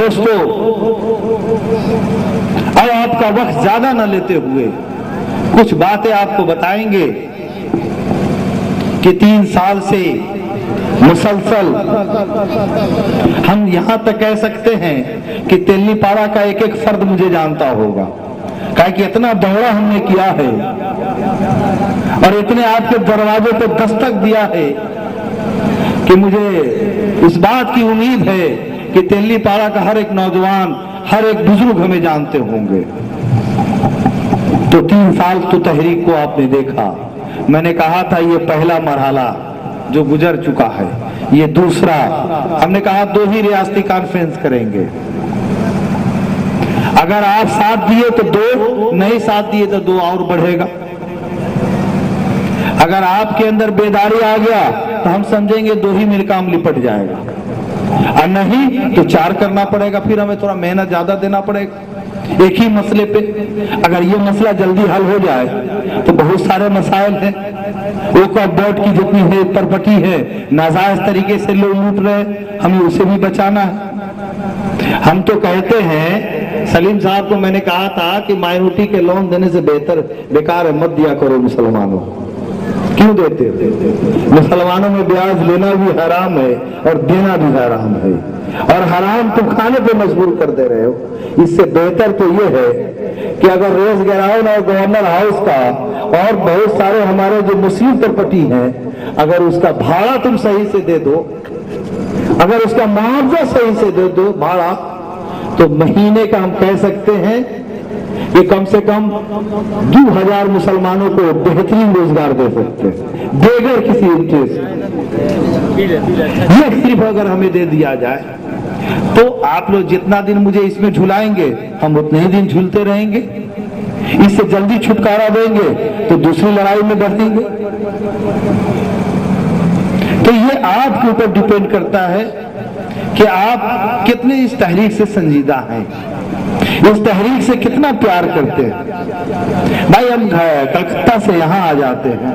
دوستو، اب آپ کا وقت زیادہ نہ لیتے ہوئے کچھ باتیں آپ کو بتائیں گے کہ 3 سال سے مسلسل ہم یہاں تک کہہ سکتے ہیں کہ تیلی پارا کا ایک ایک فرد مجھے جانتا ہوگا، کہ اتنا دورہ ہم نے کیا ہے اور اتنے آپ کے دروازے پہ دستک دیا ہے کہ مجھے اس بات کی امید ہے کہ تیلی پارا کا ہر ایک نوجوان، ہر ایک بزرگ ہمیں جانتے ہوں گے۔ تو 3 سال تو تحریک کو آپ نے دیکھا، میں نے کہا تھا یہ پہلا مرحلہ جو گزر چکا ہے، یہ دوسرا، ہم نے کہا 2 ہی ریاستی کانفرنس کریں گے، اگر آپ ساتھ دیے تو 2، نہیں ساتھ دیے تو 2 اور بڑھے گا۔ اگر آپ کے اندر بیداری آ گیا تو ہم سمجھیں گے 2 ہی مل کام لپٹ جائے گا، اور نہیں تو 4 کرنا پڑے گا، پھر ہمیں تھوڑا محنت زیادہ دینا پڑے گا ایک ہی مسئلے پہ۔ اگر یہ مسئلہ جلدی حل ہو جائے تو بہت سارے مسائل ہیں، اوقاف بورڈ کی جتنی ہے پرپٹی ہے، ناجائز طریقے سے لوگ لوٹ رہے، ہمیں اسے بھی بچانا ہے۔ ہم تو کہتے ہیں، سلیم صاحب کو میں نے کہا تھا کہ مائنورٹی کے لون دینے سے بہتر بیکار ہے، مت دیا کرو مسلمانوں۔ کیوں دیتے؟ مسلمانوں میں بیاج لینا بھی حرام ہے اور دینا بھی حرام ہے، اور حرام تم کھانے پہ مجبور کر دے رہے ہو۔ اس سے بہتر تو یہ ہے کہ اگر ریس گراؤنڈ اور گورنر ہاؤس کا اور بہت سارے ہمارے جو مسلم پرپٹی ہیں، اگر اس کا بھاڑا تم صحیح سے دے دو، اگر اس کا معاوضہ صحیح سے دے دو بھاڑا، تو مہینے کا ہم کہہ سکتے ہیں کہ کم سے کم 2000 مسلمانوں کو بہترین روزگار دے سکتے ہیں بغیر کسی انٹرسٹ۔ یہ صرف اگر ہمیں دے دیا جائے تو آپ لوگ جتنا دن مجھے اس میں جھلائیں گے ہم اتنے ہی دن جھولتے رہیں گے، اس سے جلدی چھٹکارا دیں گے تو دوسری لڑائی میں بڑھیں گے۔ تو یہ آپ کے اوپر ڈیپینڈ کرتا ہے کہ آپ کتنے اس تحریک سے سنجیدہ ہیں، اس تحریک سے کتنا پیار کرتے ہیں۔ بھائی ہم کلکتہ سے یہاں آ جاتے ہیں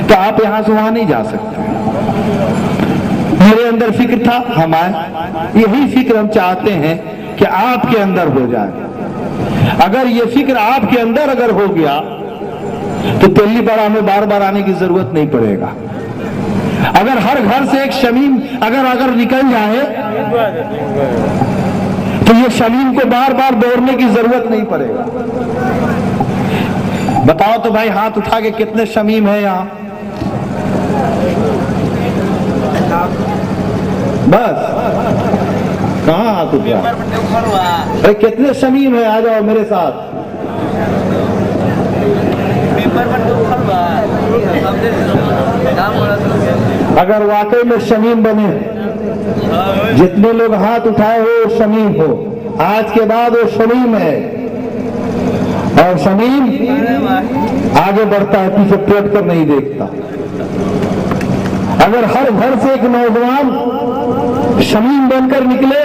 تو آپ یہاں سے وہاں نہیں جا سکتے، میرے اندر فکر تھا ہم آئے، یہی فکر ہم چاہتے ہیں کہ آپ کے اندر ہو جائے۔ اگر یہ فکر آپ کے اندر اگر ہو گیا تو تیلی پارا میں بار بار آنے کی ضرورت نہیں پڑے گا۔ اگر ہر گھر سے ایک شمیم اگر نکل جائے تو یہ شمیم کو بار بار دوڑنے کی ضرورت نہیں پڑے گا۔ بتاؤ تو بھائی ہاتھ اٹھا کے کتنے شمیم ہیں یہاں؟ بس کہاں ہاتھ اٹھا؟ ارے کتنے شمیم ہیں؟ آ جاؤ میرے ساتھ۔ اگر واقعی میں شمیم بنے، جتنے لوگ ہاتھ اٹھائے ہو شمیم ہو، آج کے بعد وہ شمیم ہے، اور شمیم آگے بڑھتا ہے، پیچھے پلٹ کر نہیں دیکھتا۔ اگر ہر گھر سے ایک نوجوان شمیم بن کر نکلے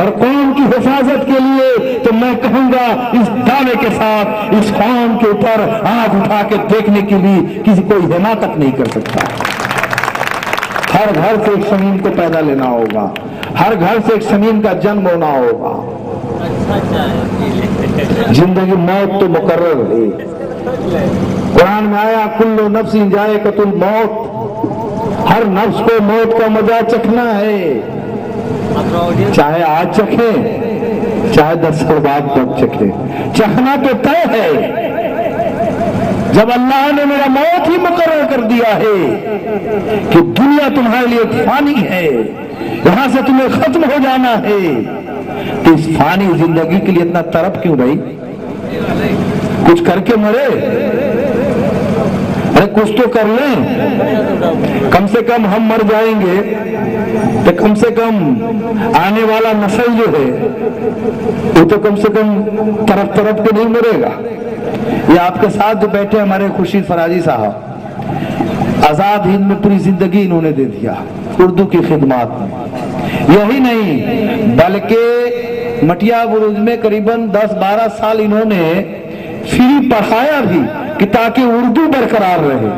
اور قوم کی حفاظت کے لیے، تو میں کہوں گا اس دعوے کے ساتھ اس قوم کے اوپر آنکھ اٹھا کے دیکھنے کے لیے کسی کوئی حماقت نہیں کر سکتا۔ ہر گھر سے ایک شمیم کو پیدا لینا ہوگا، ہر گھر سے ایک شمیم کا جنم ہونا ہوگا۔ زندگی موت تو مقرر ہے، قرآن میں آیا کل نفس ذائقۃ الموت، ہر نفس کو موت کا مزہ چکھنا ہے، چاہے آج چکھے چاہے 10 سال بعد تک چکھے، چکھنا تو طے ہے۔ جب اللہ نے میرا موت ہی مقرر کر دیا ہے کہ دنیا تمہارے لیے فانی ہے، یہاں سے تمہیں ختم ہو جانا ہے، تو اس فانی زندگی کے لیے اتنا طرف کیوں بھائی؟ کچھ کر کے مرے، ارے کچھ تو کر لیں، کم سے کم ہم مر جائیں گے تو کم سے کم آنے والا نسل جو ہے وہ تو کم سے کم طرف کے نہیں مرے گا۔ یہ آپ کے ساتھ جو بیٹھے ہمارے خورشید فراجی صاحب، آزاد ہند میں پوری زندگی انہوں نے دے دیا اردو کی خدمات میں۔ یہی نہیں بلکہ مٹیا بروج میں قریباً 10-12 سال انہوں نے فری پڑھایا بھی کہ تاکہ اردو برقرار رہے۔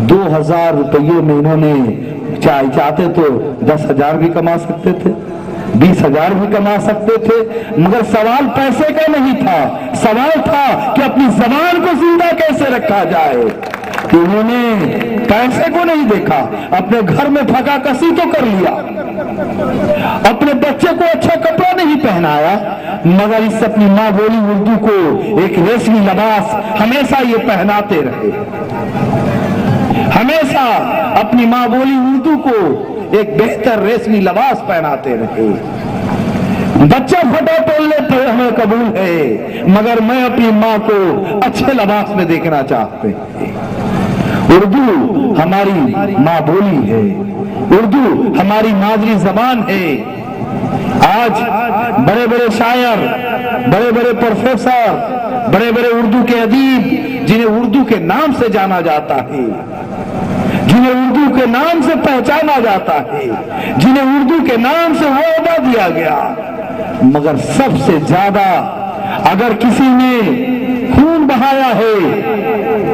2000 روپیے میں انہوں نے چاہتے تو 10,000 بھی کما سکتے تھے، 20,000 भी कमा सकते थे, मगर सवाल पैसे का नहीं था, सवाल था कि अपनी जबान को जिंदा कैसे रखा जाए। इन्होंने पैसे को नहीं देखा, अपने घर में फकाकसी तो कर लिया, अपने बच्चे को अच्छा कपड़ा नहीं पहनाया, मगर इस अपनी माँ बोली उर्दू को एक रेशमी लिबास हमेशा ये पहनाते रहे, हमेशा अपनी माँ बोली उर्दू को एक बेहतर रेशमी लिबास पहनाते रहे। बच्चा फटा तोड़ने पर हमें कबूल है, मगर मैं अपनी माँ को अच्छे लिबास में देखना चाहते हैं। उर्दू हमारी माँ बोली है, उर्दू हमारी मादरी जबान है। आज बड़े बड़े शायर, बड़े बड़े प्रोफेसर, बड़े बड़े उर्दू के अदीब, जिन्हें उर्दू के नाम से जाना जाता है, जिन्हें उर्दू के नाम से पहचाना जाता है, जिन्हें उर्दू के नाम से वादा दिया गया, मगर सबसे ज्यादा अगर किसी ने खून बहाया है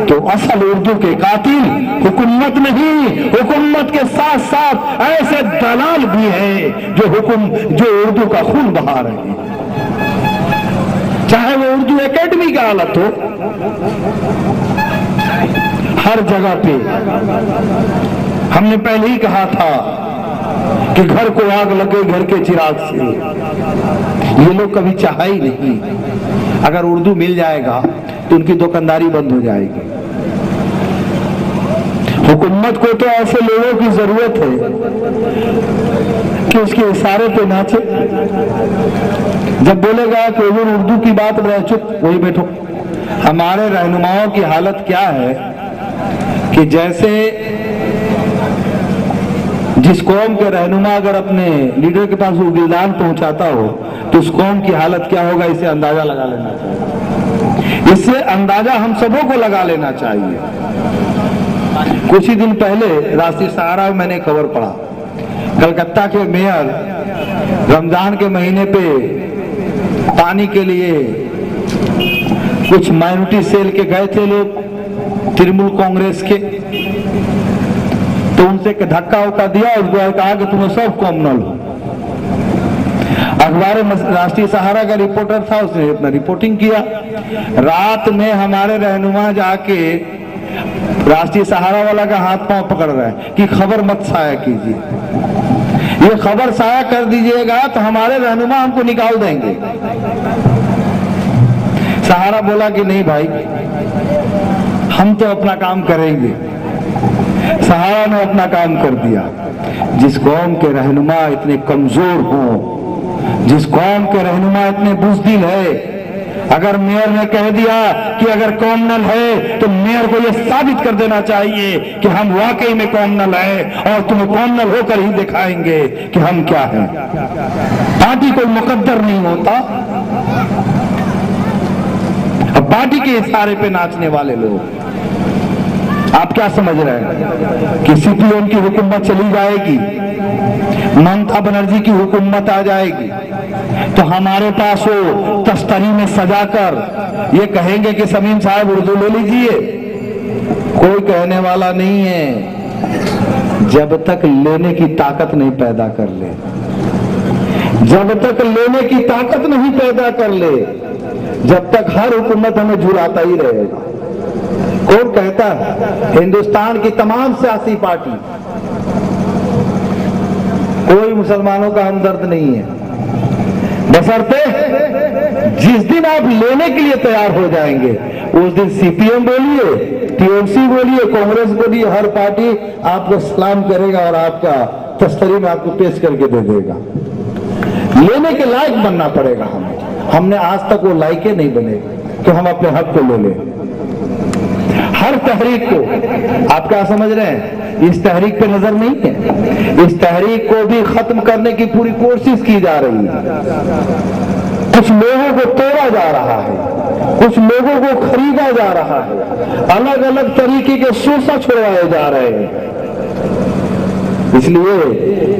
तो असल उर्दू के कातिल हुकूमत नहीं, हुकूमत के साथ साथ ऐसे दलाल भी हैं जो उर्दू का खून बहा रहे हैं, चाहे वो उर्दू एकेडमी का हालत हो। हर जगह पे हमने पहले ही कहा था कि घर को आग लगे घर के चिराग से, ये लोग कभी चाहा ही नहीं। अगर उर्दू मिल जाएगा तो उनकी दुकानदारी बंद हो जाएगी। हुकूमत को तो ऐसे लोगों की जरूरत है कि उसके इशारे पे नाचे। जब बोलेगा कि उर्दू की बात रहे, चुप वही बैठो। हमारे रहनुमाओं की हालत क्या है कि जैसे जिस कौम के रहनुमा अगर अपने लीडर के पास वो गिलदान पहुंचाता हो तो उस कौम की हालत क्या होगा, इसे अंदाजा लगा लेना चाहिए। इससे अंदाजा हम सबों को लगा लेना चाहिए। कुछ ही दिन पहले राष्ट्रीय सहारा में मैंने खबर पढ़ा, कलकत्ता के मेयर रमजान के महीने पे पानी के लिए कुछ माइनॉरिटी सेल के गए थे लोग, तृणमूल कांग्रेस के, तो उनसे एक धक्का उक्का दिया, उसको कहा कि तुम्हें सब कॉमनल हो। अखबार राष्ट्रीय सहारा का रिपोर्टर था, उसने अपना रिपोर्टिंग किया। रात में हमारे रहनुमा जाके राष्ट्रीय सहारा वाला का हाथ पांव पकड़ रहा है कि खबर मत साया कीजिए, ये खबर साया कर दीजिएगा तो हमारे रहनुमा हमको निकाल देंगे। सहारा बोला कि नहीं भाई, हम तो अपना काम करेंगे। सहारा ने अपना काम कर दिया। जिस कौम के रहनुमा इतने कमजोर हों, जिस कौम के रहनुमा इतने बुज़दिल है, अगर मेयर ने कह दिया कि अगर कॉमनल है तो मेयर को यह साबित कर देना चाहिए कि हम वाकई में कॉमनल है और तुम्हें कॉमनल होकर ही दिखाएंगे कि हम क्या हैं। पार्टी कोई मुकद्दर नहीं होता। अब पार्टी के इशारे पे नाचने वाले लोग, आप क्या समझ रहे हैं कि सीपीएम की हुकूमत चली जाएगी, ममता बनर्जी की हुकूमत आ जाएगी तो हमारे पास वो तस्तरी में सजाकर ये कहेंगे कि समीम साहब उर्दू ले लीजिए? कोई कहने वाला नहीं है जब तक लेने की ताकत नहीं पैदा कर ले, जब तक लेने की ताकत नहीं पैदा कर ले, जब तक हर हुकूमत हमें झुलाता ही रहेगा। कौन कहता है? हिंदुस्तान की तमाम सियासी पार्टी, कोई मुसलमानों का हमदर्द नहीं है, बशर्ते जिस दिन आप लेने के लिए तैयार हो जाएंगे उस दिन सीपीएम बोलिए, टीएमसी बोलिए, कांग्रेस बोलिए, हर पार्टी आपको सलाम करेगा और आपका तस्तरी में आपको पेश करके दे देगा। लेने के लायक बनना पड़ेगा हमें। हमने आज तक वो लायके नहीं बने कि हम अपने हक को ले लें। हर तहरीक को, आप क्या समझ रहे हैं, इस तहरीक पे नजर नहीं है, इस तहरीक को भी खत्म करने की पूरी कोशिश की जा रही है। कुछ लोगों को तोड़ा जा रहा है, कुछ लोगों को खरीदा जा रहा है, अलग अलग तरीके के शोषण छुड़वाए जा रहे हैं। इसलिए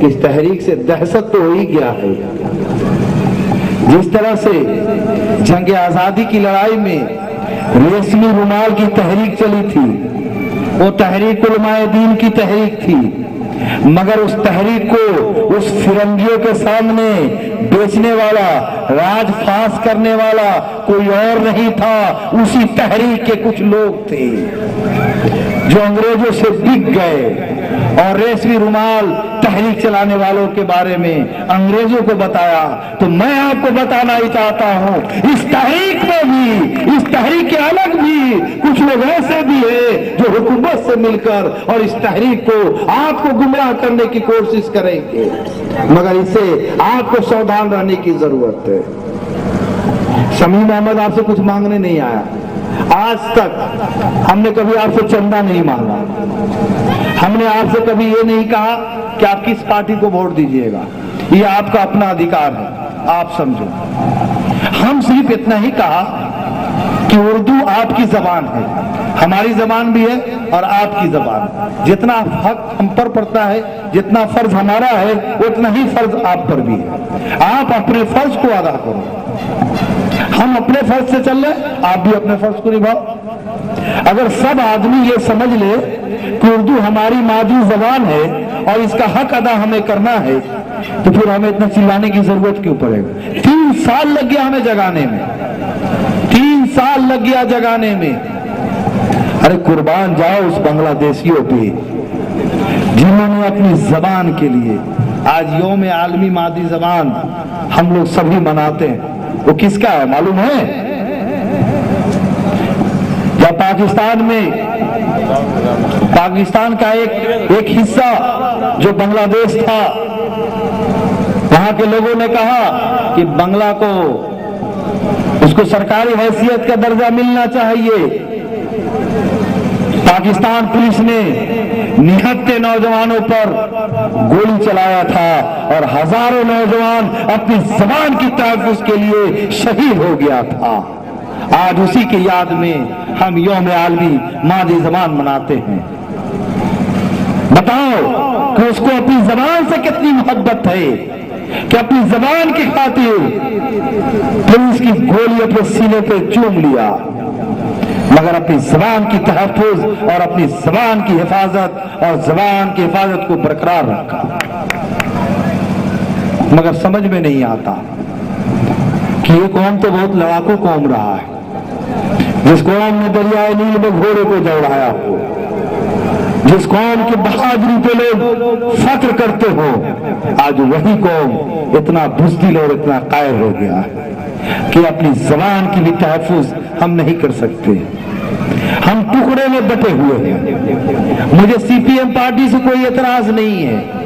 इस तहरीक से दहशत तो हो ही गया है। जिस तरह से जंग आजादी की लड़ाई में रेशमी रुमाल की तहरीक चली थी, वो तहरीक उलमाए दीन की तहरीक थी। मगर उस तहरीक को उस फिरंगियों के सामने बेचने वाला, राज फांस करने वाला कोई और नहीं था, उसी तहरीक के कुछ लोग थे जो अंग्रेजों से बिक गए और रेशमी रुमाल तहरीक चलाने वालों के बारे में अंग्रेजों को बताया। तो मैं आपको बताना ही चाहता हूं, इस तहरीक में भी, इस तहरीक के अलग भी कुछ लोग ऐसे भी हैं जो हुकूमत से मिलकर और इस तहरीक को आपको गुमराह करने की कोशिश करेंगे, मगर इससे आपको सावधान रहने की जरूरत है। शमीम अहमद आपसे कुछ मांगने नहीं आया, आज तक हमने कभी आपसे चंदा नहीं मांगा, हमने आपसे कभी ये नहीं कहा कि आप किस पार्टी को वोट दीजिएगा, ये आपका अपना अधिकार है, आप समझो। हम सिर्फ इतना ही कहा कि उर्दू आपकी जबान है, हमारी जबान भी है और आपकी जबान, जितना हक हम पर पड़ता है, जितना फर्ज हमारा है, उतना ही फर्ज आप पर भी है। आप अपने फर्ज को अदा करो, हम अपने फर्ज से चल रहे, आप भी अपने फर्ज को निभाओ। अगर सब आदमी ये समझ ले कि उर्दू हमारी मादरी जबान है और इसका हक अदा हमें करना है, तो फिर हमें इतना चिल्लाने की जरूरत क्यों पड़ेगा। 3 साल लग गया हमें जगाने में, 3 साल लग गया जगाने में। अरे कुर्बान जाओ उस बांग्लादेशियों पे जिन्होंने अपनी जबान के लिए, आज यौम आलमी मादरी जबान हम लोग सभी मनाते हैं, वो किसका है मालूम है? या पाकिस्तान में, पाकिस्तान का एक हिस्सा जो बांग्लादेश था, वहां के लोगों ने कहा कि बांग्ला को उसको सरकारी हैसियत का दर्जा मिलना चाहिए। पाकिस्तान पुलिस ने निहत्ते नौजवानों पर गोली चलाया था और हजारों नौजवान अपनी जबान की तहफ्फुज़ के लिए शहीद हो गया था। आज उसी की याद में हम यौम आलमी मादरी जबान मनाते हैं। बताओ कि उसको अपनी जबान से कितनी मोहब्बत है कि अपनी जबान की खातिर पुलिस की गोली अपने सीने पे चूम लिया, मगर अपनी जबान की तहफ्फुज़ और अपनी जबान की हिफाजत और जबान की हिफाजत को बरकरार रखा। मगर समझ में नहीं आता कि ये कौम तो बहुत लड़ाकू कौम रहा है, जिस कौम ने दरियाए नील में घोड़े को दौड़ाया हो, जिस कौम की बहादुरी पे लोग फख्र करते हो, आज वही कौम इतना बुज़दिल और इतना कायर हो गया है कि अपनी जबान की भी तहफ्फुज़ हम नहीं कर सकते। हम टुकड़े में बटे हुए हैं। मुझे सीपीएम पार्टी से कोई एतराज नहीं है,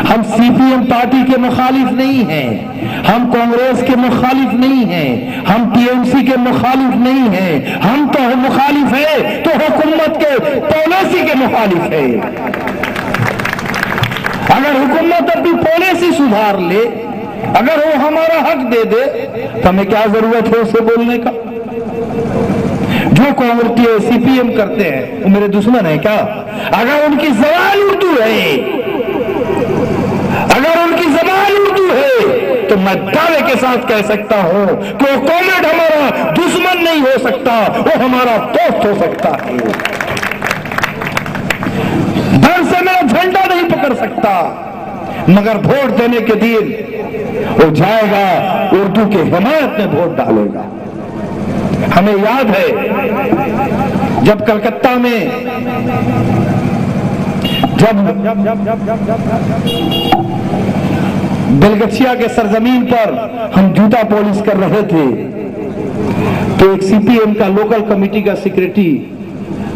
हम सीपीएम पार्टी के मुखालिफ नहीं हैं, हम कांग्रेस के मुखालिफ नहीं हैं, हम टीएमसी के मुखालिफ नहीं हैं, हम तो मुखालिफ है तो हुकूमत के पॉलिसी के मुखालिफ है। अगर हुकूमत अपनी पॉलिसी सुधार ले, अगर वो हमारा हक दे दे, तो हमें क्या जरूरत है उसे बोलने का। जो कांग्रेस सीपीएम करते हैं वो मेरे दुश्मन है क्या? अगर उनकी जबान उर्दू है, अगर उनकी जबान उर्दू है, तो मैं दावे के साथ कह सकता हूं कि वो कॉमरेड हमारा दुश्मन नहीं हो सकता, वो हमारा दोस्त हो सकता है। डर से मेरा झंडा नहीं पकड़ सकता, मगर वोट देने के दिन वो जाएगा उर्दू के हिमायत में वोट डालेगा। हमें याद है जब कलकत्ता में जब बेलगछिया के सरजमीन पर हम जूता पॉलिश कर रहे थे, तो एक सीपीएम का लोकल कमेटी का सेक्रेटरी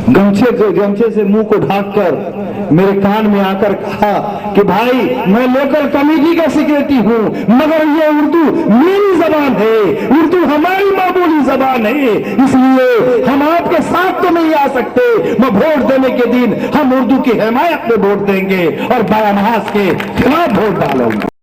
गमछे से मुंह को ढांककर मेरे कान में आकर कहा कि भाई मैं लोकल कमेटी का सेक्रेटरी हूं, मगर ये उर्दू मेरी जबान है, उर्दू हमारी मामूली जबान है, इसलिए हम आपके साथ तो नहीं आ सकते। मैं वोट देने के दिन हम उर्दू की हिमायत में वोट देंगे और बायानहास के खिलाफ वोट डालेंगे।